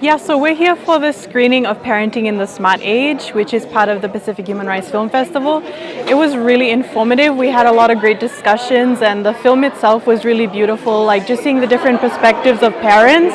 Yeah, so we're here for the screening of Parenting in the Smart Age, which is part of the Pacific Human Rights Film Festival. It was really informative. We had a lot of great discussions, and the film itself was really beautiful. Like just seeing the different perspectives of parents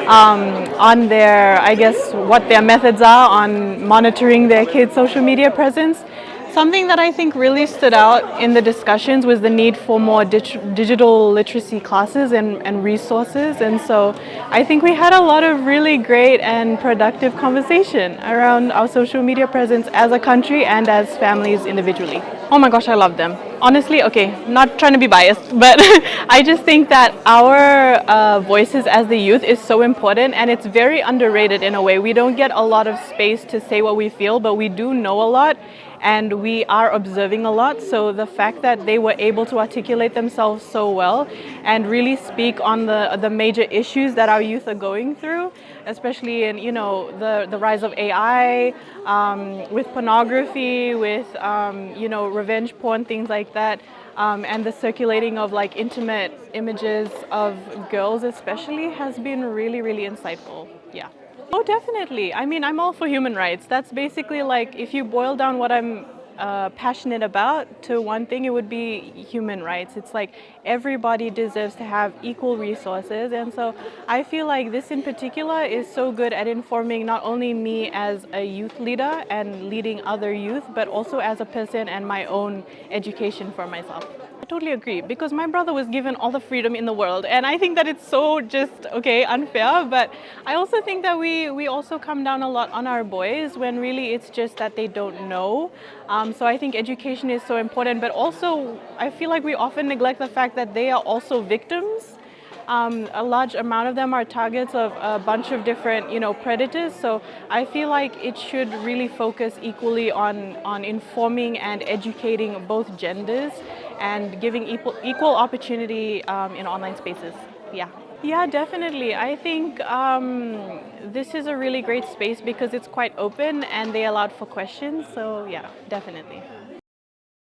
on their, I guess, what their methods are on monitoring their kids' social media presence. Something that I think really stood out in the discussions was the need for more digital literacy classes and resources. And so I think we had a lot of really great and productive conversation around our social media presence as a country and as families individually. Oh my gosh, I love them. Honestly, okay, not trying to be biased, but I just think that our voices as the youth is so important, and it's very underrated in a way. We don't get a lot of space to say what we feel, but we do know a lot and we are observing a lot. So the fact that they were able to articulate themselves so well and really speak on the major issues that our youth are going through, especially in the rise of AI, with pornography, with revenge porn, things like that. And the circulating of like intimate images of girls especially has been really, really insightful. Yeah. Oh, definitely. I mean, I'm all for human rights. That's basically like if you boil down what I'm passionate about to one thing, it would be human rights. It's like everybody deserves to have equal resources. And so I feel like this in particular is so good at informing not only me as a youth leader and leading other youth, but also as a person and my own education for myself. I totally agree because my brother was given all the freedom in the world, and I think that it's so just unfair. But I also think that we also come down a lot on our boys when really it's just that they don't know. So I think education is so important, but also I feel like we often neglect the fact that they are also victims. A large amount of them are targets of a bunch of different, predators. So I feel like it should really focus equally on informing and educating both genders and giving equal opportunity in online spaces. Yeah. Yeah, definitely. I think this is a really great space because it's quite open and they allowed for questions. So yeah, definitely.